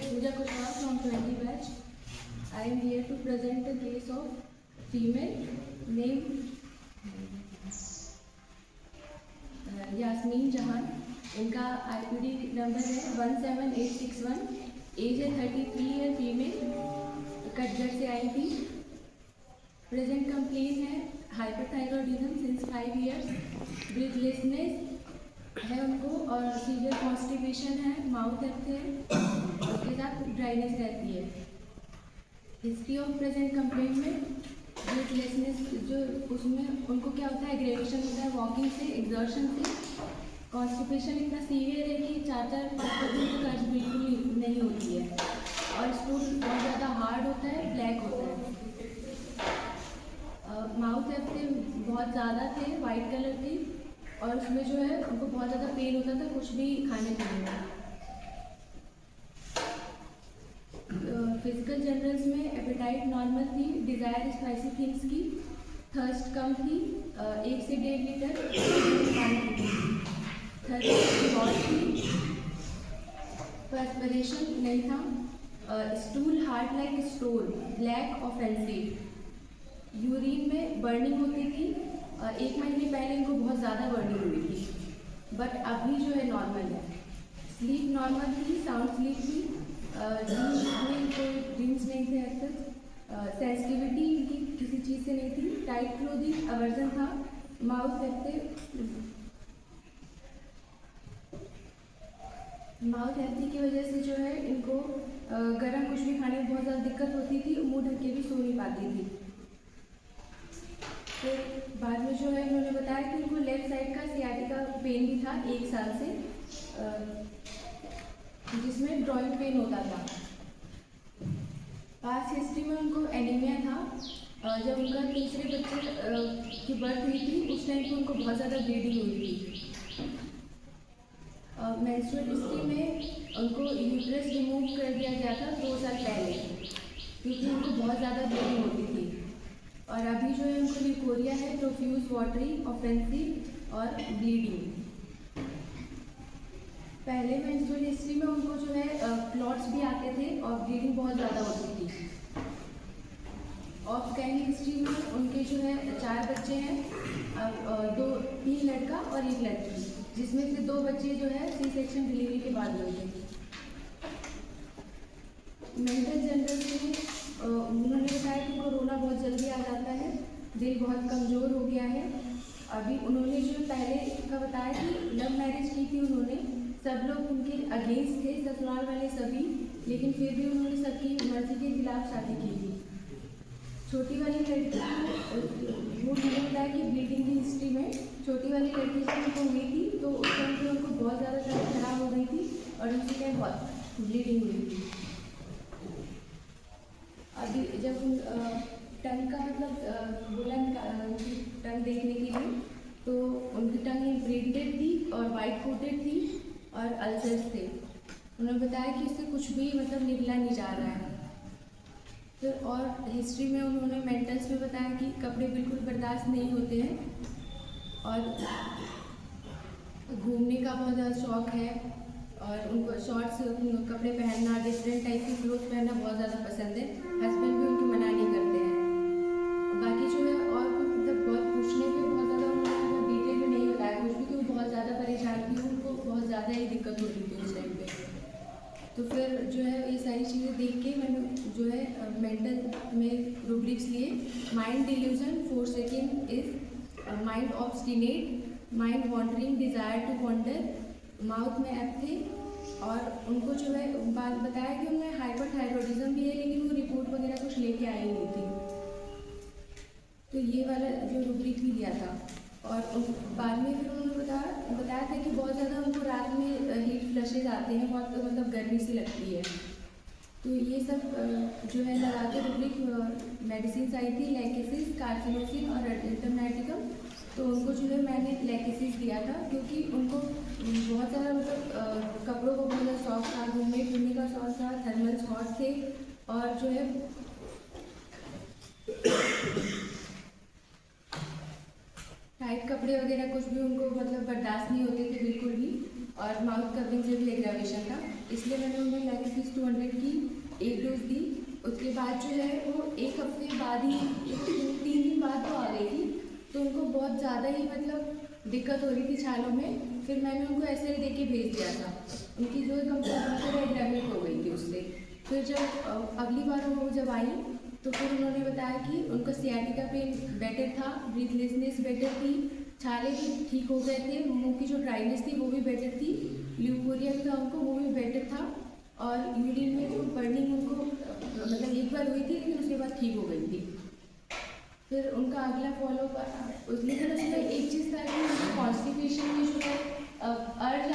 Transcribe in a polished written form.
Pooja Kushwaha from 20 batch. I am here to present the case of female named Yasmin Jahan. इनका IPD number है 17861. As है 33 year, female, Katghar से आई थी. Present complain है hyperthyroidism since 5 years, breathlessness है उनको और सीवियर कॉन्स्टिपेशन है, माउथ हेल्थ है, उसके साथ ड्राइनेस रहती है. हिस्ट्री ऑफ प्रेजेंट कंप्लेंट में ब्रीथलेसनेस जो उसमें उनको क्या होता है, एग्रेवेशन होता है वॉकिंग से, एग्जर्शन से. कॉन्स्टिपेशन इतना सीवियर है कि 4-5 दिन तक अर्ज बिल्कुल नहीं होती है और स्टूल बहुत ज़्यादा हार्ड होता है, ब्लैक होता है. माउथ हेल्थ थे बहुत ज़्यादा थे, वाइट कलर थी और उसमें जो है उनको बहुत ज़्यादा पेन होता था कुछ भी खाने पीने में. फिजिकल जनरल्स में एपेटाइट नॉर्मल थी, डिज़ायर स्पाइसी थिंग्स की, थर्स्ट कम थी, 1 से 1.5 लीटर पानी पीती थी. थर्स्ट बहुत थी, पर्सपिरेशन नहीं था, stool hard like stone, black offensive. Urine में बर्निंग होती थी, 1 महीने पहले इनको बहुत ज़्यादा बर्निंग हुई थी, बट अभी जो है नॉर्मल है. स्लीप नॉर्मल थी, साउंड स्लीप थी, ड्रीम्स में कोई ड्रीम्स नहीं थे ऐसे. सेंसिटिविटी इनकी किसी चीज़ से नहीं थी. टाइट क्लोथिंग अवर्जन था. माउथ हेल्थी की वजह से जो है इनको गर्म कुछ भी खाने में बहुत ज़्यादा दिक्कत होती थी, मुँह ढक के भी सो नहीं पाती थी. फिर बाद में जो है इन्होंने बताया कि उनको लेफ्ट साइड का सियाटिका पेन भी था 1 साल से, जिसमें ड्रॉइंग पेन होता था. पास्ट हिस्ट्री में उनको एनीमिया था. जब उनका तीसरे बच्चे की बर्थ हुई थी उस टाइम पे उनको बहुत ज़्यादा ब्लीडिंग हुई थी. मेंस्ट्रुअल हिस्ट्री में उनको यूट्रस रिमूव कर दिया गया था 2 साल पहले, क्योंकि उनको बहुत ज़्यादा ब्लीडिंग होती थी. और अभी जो है उनको लिकोरिया है, प्रोफ्यूज वाटरी, ऑफेंसिव और ब्लीडिंग. पहले मेंस्ट्रुअल हिस्ट्री में उनको जो है क्लॉट्स भी आते थे और ब्लीडिंग बहुत ज़्यादा होती थी. और कैन हिस्ट्री में उनके जो है 4 बच्चे हैं, 3 लड़का और 1 लड़की, जिसमें से 2 बच्चे जो है सी सेक्शन डिलीवरी के बाद हुए थे. मेंटल जनरल में उन्होंने बताया कि कोरोना बहुत जल्दी आ जाता है, दिल बहुत कमज़ोर हो गया है. अभी उन्होंने जो पहले का बताया कि लव मैरिज की थी उन्होंने, सब लोग उनके अगेंस्ट थे, ससुराल वाले सभी, लेकिन फिर भी उन्होंने सबकी मर्जी के खिलाफ शादी की थी. छोटी वाली लड़की वो उन्होंने बताया कि ब्लीडिंग की हिस्ट्री में छोटी वाली लड़की से उनको हुई थी, तो उस टाइम पर उनको बहुत ज़्यादा तबीयत खराब हो गई थी और उसी टाइम बहुत ब्लीडिंग हुई थी. अभी जब टंग का मतलब बोला उनकी टंग देखने के लिए, तो उनकी टंग इम्प्रिंटेड थी और वाइट कोटेड थी और अल्सर्स थे. उन्होंने बताया कि इससे कुछ भी मतलब निकला नहीं जा रहा है. फिर और हिस्ट्री में उन्होंने मेंटल्स में बताया कि कपड़े बिल्कुल बर्दाश्त नहीं होते हैं और घूमने का बहुत ज़्यादा शौक़ है और उनको शॉर्ट्स कपड़े पहनना, डिफरेंट टाइप के क्लोथ पहनना बहुत ज़्यादा पसंद है. हस्बैंड भी उनकी मना नहीं करते हैं. बाकी जो है और मतलब बहुत पूछने पे बहुत ज़्यादा उन्होंने डिटेल में नहीं बताया कुछ भी, कि वो बहुत ज़्यादा परेशान थी, उनको बहुत ज़्यादा ही दिक्कत होती थी उस टाइम पे. तो फिर जो है ये सारी चीज़ें देख के मैंने जो है मेंटल में रूब्रिक्स लिए. Mind delusion 4 second is mind obstinate, mind wandering, desire to wander, mouth में एप थे. और उनको जो है बात बताया कि उनमें हाइपरथायरॉयडिज्म भी है, लेकिन वो रिपोर्ट वगैरह कुछ लेके आई नहीं थी. तो ये वाला जो रूब्रिक भी दिया था. और बाद में फिर उन्होंने बताया था कि बहुत ज़्यादा उनको रात में हीट फ्लशेज आते हैं, बहुत मतलब गर्मी सी लगती है. तो ये सब जो है लगा के रूब्रिक मेडिसिन आई थी, लैकेसिस, कार्सिनोसिन और एंटरमैटिकम. तो उनको जो है मैंने लैकेसिस दिया था, क्योंकि उनको बहुत ज़्यादा मतलब कपड़ों को बहुत ज़्यादा शौक था, घूमने फिरने का शौक था, थर्मल शॉट थे और जो है टाइट कपड़े वगैरह कुछ भी उनको मतलब बर्दाश्त नहीं होते थे बिल्कुल भी. और माउथ कवरिंग से भी एग्रावेशन था, इसलिए मैंने उन्हें लैकेफिस 200 की एक डोज दी। उसके बाद जो है वो एक हफ्ते बाद ही 3 दिन बाद तो आ गई थी, तो उनको बहुत ज़्यादा ही मतलब दिक्कत हो रही थी छालों में। फिर मैंने उनको ऐसे दे के भेज दिया था, उनकी जो है कंप्लीट डैमेज हो गई थी उससे। फिर जब अगली बार वो जब आई तो फिर उन्होंने बताया कि उनका सियाटिका पेन बेटर था, ब्रीथलेसनेस बेटर थी, छाले भी ठीक हो गए थे, मुंह की जो ड्राइनेस थी वो भी बेटर थी, ल्यूकोरिया भी था उनको, वो भी बेटर था, और यूरिन में जो बर्निंग उनको मतलब एक बार हुई थी लेकिन उसके बाद ठीक हो गई थी। फिर उनका अगला फॉलो लेकिन उसमें एक चीज़ था कि कॉन्स्टिपेशन में जो है अर्ज